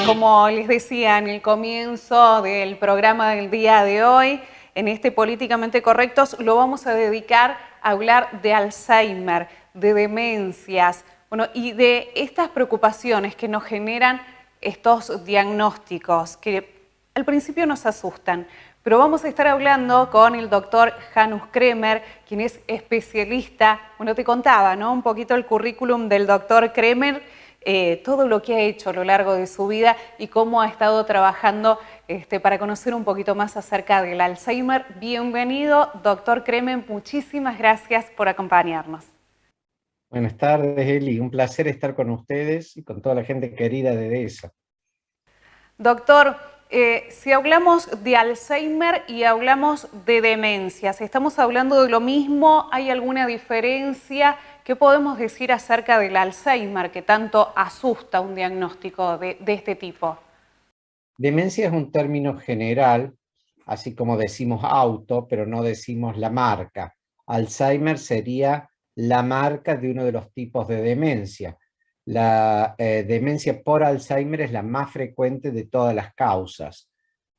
como les decía en el comienzo del programa del día de hoy, en este Políticamente Correctos lo vamos a dedicar a hablar de Alzheimer, de demencias, bueno, y de estas preocupaciones que nos generan estos diagnósticos que al principio nos asustan. Pero vamos a estar hablando con el doctor Janus Kremer, quien es especialista. Bueno, te contaba, ¿no? Un poquito el currículum del doctor Kremer, todo lo que ha hecho a lo largo de su vida y cómo ha estado trabajando para conocer un poquito más acerca del Alzheimer. Bienvenido, doctor Kremer. Muchísimas gracias por acompañarnos. Buenas tardes, Eli. Un placer estar con ustedes y con toda la gente querida de DESA. Doctor, si hablamos de Alzheimer y hablamos de demencias, ¿estamos hablando de lo mismo? ¿Hay alguna diferencia? ¿Qué podemos decir acerca del Alzheimer que tanto asusta un diagnóstico de este tipo? Demencia es un término general, así como decimos auto, pero no decimos la marca. Alzheimer sería la marca de uno de los tipos de demencia. La demencia por Alzheimer es la más frecuente de todas las causas.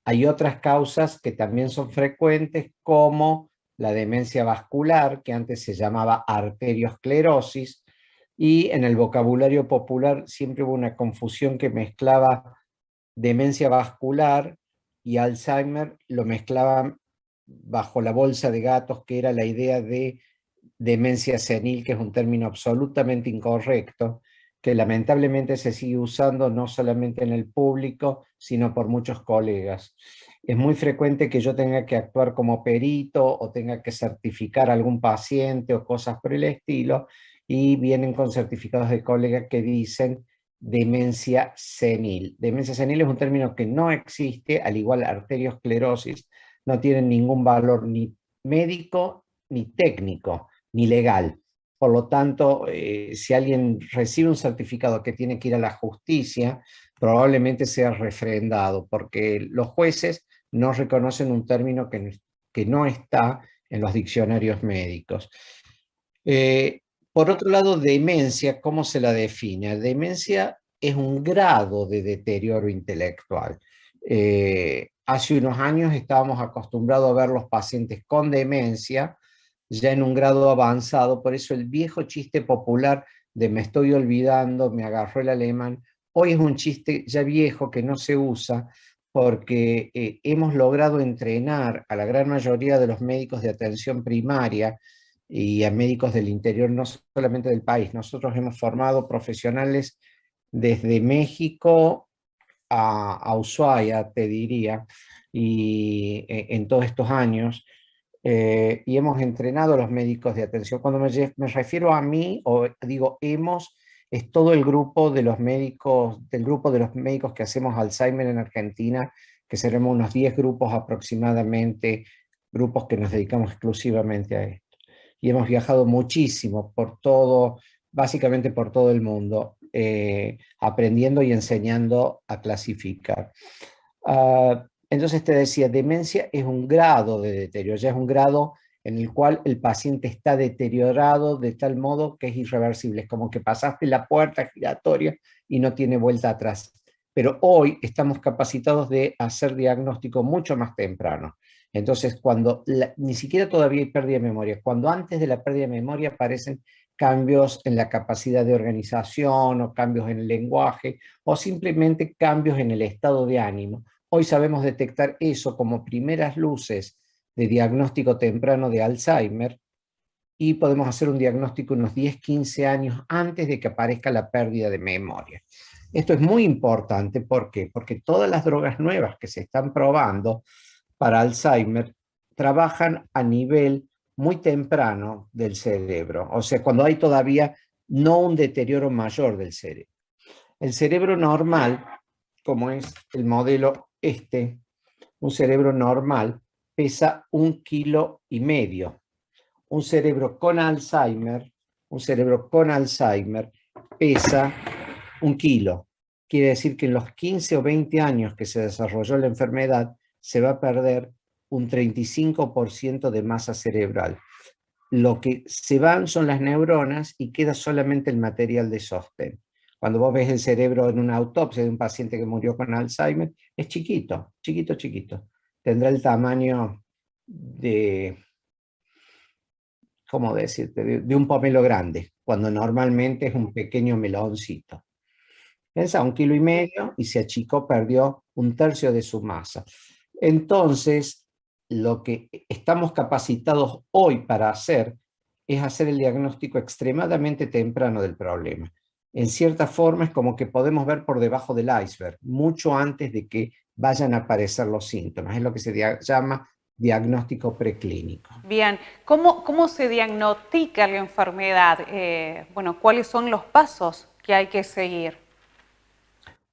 Hay otras causas que también son frecuentes, como la demencia vascular, que antes se llamaba arteriosclerosis, y en el vocabulario popular siempre hubo una confusión que mezclaba demencia vascular y Alzheimer, lo mezclaban bajo la bolsa de gatos, que era la idea de demencia senil, que es un término absolutamente incorrecto, que lamentablemente se sigue usando no solamente en el público, sino por muchos colegas. Es muy frecuente que yo tenga que actuar como perito o tenga que certificar a algún paciente o cosas por el estilo, y vienen con certificados de colegas que dicen demencia senil. Demencia senil es un término que no existe, al igual arteriosclerosis, no tienen ningún valor ni médico ni técnico ni legal. Por lo tanto, si alguien recibe un certificado que tiene que ir a la justicia, probablemente sea refrendado, porque los jueces no reconocen un término que no está en los diccionarios médicos. Por otro lado, demencia, ¿cómo se la define? Demencia es un grado de deterioro intelectual. Hace unos años estábamos acostumbrados a ver los pacientes con demencia ya en un grado avanzado, por eso el viejo chiste popular de me estoy olvidando, me agarró el alemán, hoy es un chiste ya viejo que no se usa, porque hemos logrado entrenar a la gran mayoría de los médicos de atención primaria y a médicos del interior, no solamente del país. Nosotros hemos formado profesionales desde México a Ushuaia, te diría, y en todos estos años, y hemos entrenado a los médicos de atención. Cuando me refiero a mí, o digo hemos, es todo el grupo de los médicos, del grupo de los médicos que hacemos Alzheimer en Argentina, que seremos unos 10 grupos aproximadamente, grupos que nos dedicamos exclusivamente a esto. Y hemos viajado muchísimo por todo, básicamente por todo el mundo, aprendiendo y enseñando a clasificar. Entonces te decía, demencia es un grado de deterioro, ya es un grado en el cual el paciente está deteriorado de tal modo que es irreversible, es como que pasaste la puerta giratoria y no tiene vuelta atrás. Pero hoy estamos capacitados de hacer diagnóstico mucho más temprano. Entonces, ni siquiera todavía hay pérdida de memoria, cuando antes de la pérdida de memoria aparecen cambios en la capacidad de organización o cambios en el lenguaje o simplemente cambios en el estado de ánimo. Hoy sabemos detectar eso como primeras luces de diagnóstico temprano de Alzheimer y podemos hacer un diagnóstico unos 10, 15 años antes de que aparezca la pérdida de memoria. Esto es muy importante, ¿por qué? Porque todas las drogas nuevas que se están probando para Alzheimer trabajan a nivel muy temprano del cerebro, o sea, cuando hay todavía no un deterioro mayor del cerebro. El cerebro normal, como es el modelo un cerebro normal pesa 1,5 kilos. Un cerebro con Alzheimer, pesa 1 kilo. Quiere decir que en los 15 o 20 años que se desarrolló la enfermedad, se va a perder un 35% de masa cerebral. Lo que se van son las neuronas y queda solamente el material de sostén. Cuando vos ves el cerebro en una autopsia de un paciente que murió con Alzheimer, es chiquito, chiquito, chiquito. Tendrá el tamaño de, ¿cómo decirte?, de un pomelo grande, cuando normalmente es un pequeño meloncito. Pesa 1,5 kilos y se achicó, perdió 1/3 de su masa. Entonces, lo que estamos capacitados hoy para hacer es hacer el diagnóstico extremadamente temprano del problema. En cierta forma es como que podemos ver por debajo del iceberg, mucho antes de que vayan a aparecer los síntomas. Es lo que se llama diagnóstico preclínico. Bien, ¿cómo se diagnostica la enfermedad? Bueno, ¿cuáles son los pasos que hay que seguir?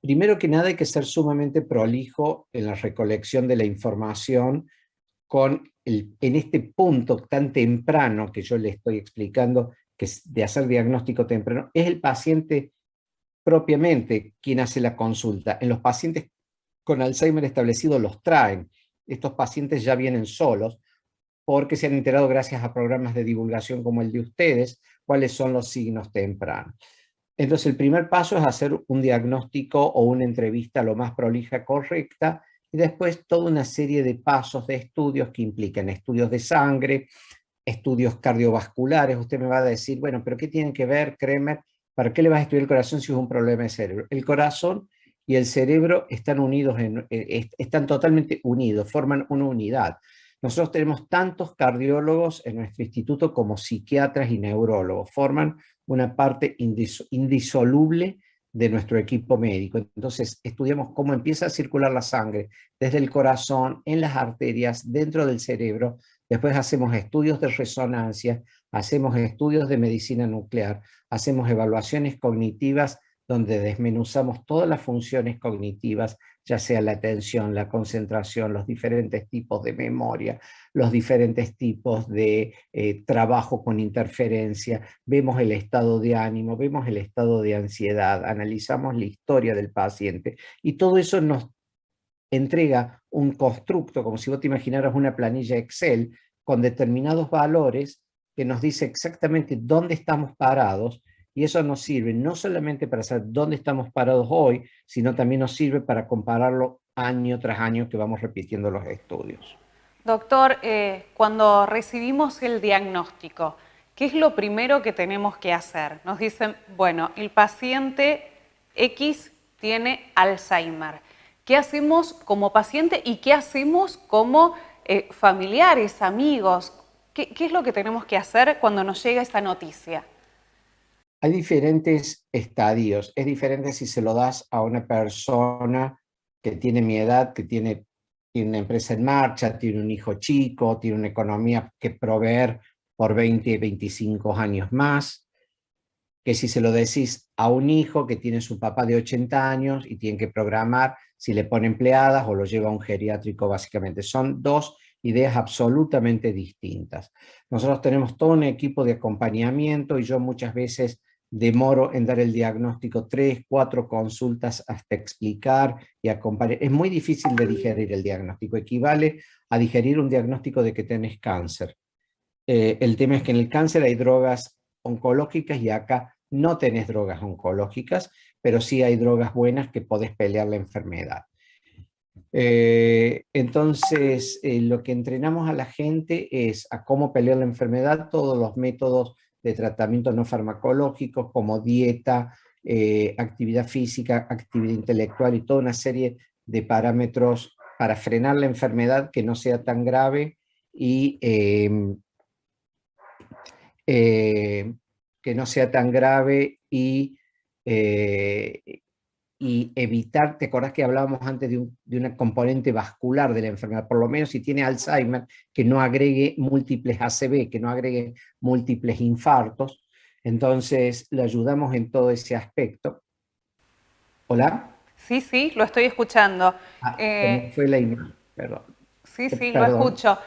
Primero que nada hay que ser sumamente prolijo en la recolección de la información en este punto tan temprano que yo le estoy explicando, que es de hacer diagnóstico temprano, es el paciente propiamente quien hace la consulta. En los pacientes con Alzheimer establecido los traen. Estos pacientes ya vienen solos porque se han enterado gracias a programas de divulgación como el de ustedes, cuáles son los signos tempranos. Entonces el primer paso es hacer un diagnóstico o una entrevista lo más prolija, correcta, y después toda una serie de pasos de estudios que implican estudios de sangre, estudios cardiovasculares. Usted me va a decir, bueno, pero ¿qué tienen que ver, Kremer? ¿Para qué le vas a estudiar el corazón si es un problema de cerebro? El corazón y el cerebro están unidos, están totalmente unidos, forman una unidad. Nosotros tenemos tantos cardiólogos en nuestro instituto como psiquiatras y neurólogos, forman una parte indisoluble de nuestro equipo médico. Entonces, estudiamos cómo empieza a circular la sangre desde el corazón, en las arterias, dentro del cerebro. Después hacemos estudios de resonancia, hacemos estudios de medicina nuclear, hacemos evaluaciones cognitivas donde desmenuzamos todas las funciones cognitivas, ya sea la atención, la concentración, los diferentes tipos de memoria, los diferentes tipos de trabajo con interferencia, vemos el estado de ánimo, vemos el estado de ansiedad, analizamos la historia del paciente y todo eso nos entrega un constructo, como si vos te imaginaras una planilla Excel con determinados valores que nos dice exactamente dónde estamos parados, y eso nos sirve no solamente para saber dónde estamos parados hoy, sino también nos sirve para compararlo año tras año que vamos repitiendo los estudios. Doctor, cuando recibimos el diagnóstico, ¿qué es lo primero que tenemos que hacer? Nos dicen, bueno, el paciente X tiene Alzheimer. ¿Qué hacemos como paciente y qué hacemos como familiares, amigos? ¿Qué es lo que tenemos que hacer cuando nos llega esa noticia? Hay diferentes estadios. Es diferente si se lo das a una persona que tiene mi edad, que tiene una empresa en marcha, tiene un hijo chico, tiene una economía que proveer por 20, 25 años más, que si se lo decís a un hijo que tiene su papá de 80 años y tiene que programar si le pone empleadas o lo lleva a un geriátrico, básicamente. Son dos ideas absolutamente distintas. Nosotros tenemos todo un equipo de acompañamiento y yo muchas veces demoro en dar el diagnóstico 3, 4 consultas hasta explicar y acompañar. Es muy difícil de digerir el diagnóstico, equivale a digerir un diagnóstico de que tenés cáncer. El tema es que en el cáncer hay drogas oncológicas y acá no tenés drogas oncológicas, pero sí hay drogas buenas que podés pelear la enfermedad. Entonces, lo que entrenamos a la gente es a cómo pelear la enfermedad, todos los métodos de tratamiento no farmacológicos como dieta, actividad física, actividad intelectual y toda una serie de parámetros para frenar la enfermedad que no sea tan grave y que no sea tan grave y evitar, ¿te acordás que hablábamos antes de una componente vascular de la enfermedad? Por lo menos si tiene Alzheimer, que no agregue múltiples ACV, que no agregue múltiples infartos. Entonces, le ayudamos en todo ese aspecto. ¿Hola? Sí, sí, lo estoy escuchando. Se me fue la imagen, perdón. Sí, sí, lo Perdón. escucho.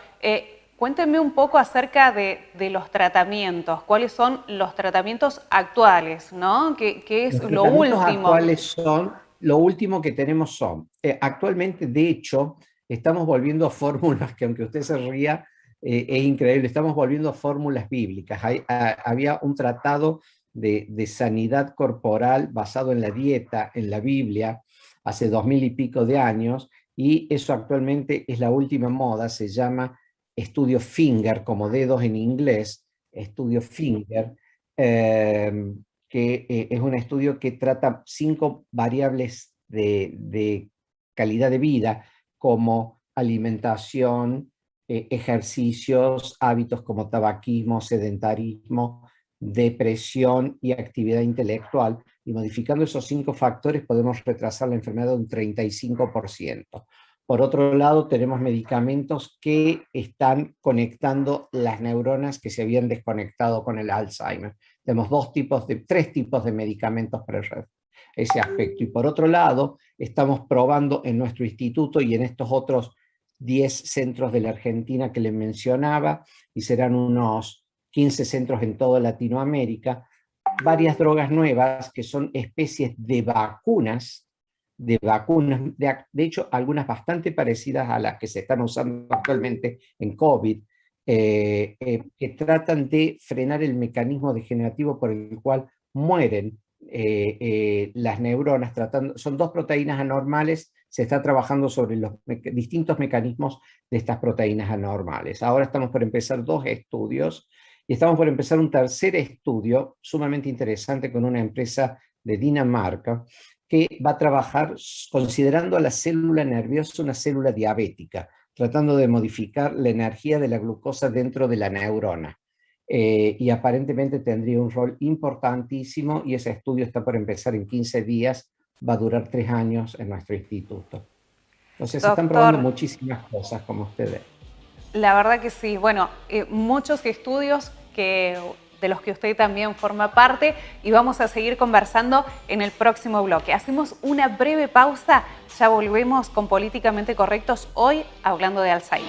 Cuénteme un poco acerca de los tratamientos. ¿Cuáles son los tratamientos actuales, ¿no? ¿Qué es Los lo tratamientos último? actuales son, lo último que tenemos son, actualmente de hecho, estamos volviendo a fórmulas que aunque usted se ría, es increíble, estamos volviendo a fórmulas bíblicas. Había un tratado de sanidad corporal basado en la dieta, en la Biblia, hace 2000 y pico de años, y eso actualmente es la última moda, se llama estudio Finger, como dedos en inglés, estudio Finger, que es un estudio que trata 5 variables de calidad de vida, como alimentación, ejercicios, hábitos como tabaquismo, sedentarismo, depresión y actividad intelectual, y modificando esos 5 factores podemos retrasar la enfermedad un 35%. Por otro lado, tenemos medicamentos que están conectando las neuronas que se habían desconectado con el Alzheimer. Tenemos 3 tipos de medicamentos para ese aspecto. Y por otro lado, estamos probando en nuestro instituto y en estos otros 10 centros de la Argentina que les mencionaba, y serán unos 15 centros en toda Latinoamérica, varias drogas nuevas que son especies de vacunas, de hecho algunas bastante parecidas a las que se están usando actualmente en COVID, que tratan de frenar el mecanismo degenerativo por el cual mueren las neuronas. Son 2 proteínas anormales, se está trabajando sobre los distintos mecanismos de estas proteínas anormales. Ahora estamos por empezar 2 estudios, y estamos por empezar un tercer estudio sumamente interesante con una empresa de Dinamarca, que va a trabajar considerando a la célula nerviosa una célula diabética, tratando de modificar la energía de la glucosa dentro de la neurona. Y aparentemente tendría un rol importantísimo, y ese estudio está por empezar en 15 días, va a durar 3 años en nuestro instituto. Entonces se están probando Doctor, muchísimas cosas, como ustedes. la verdad que sí. Bueno, muchos estudios de los que usted también forma parte, y vamos a seguir conversando en el próximo bloque. Hacemos una breve pausa, ya volvemos con Políticamente Correctos, hoy hablando de Alzheimer.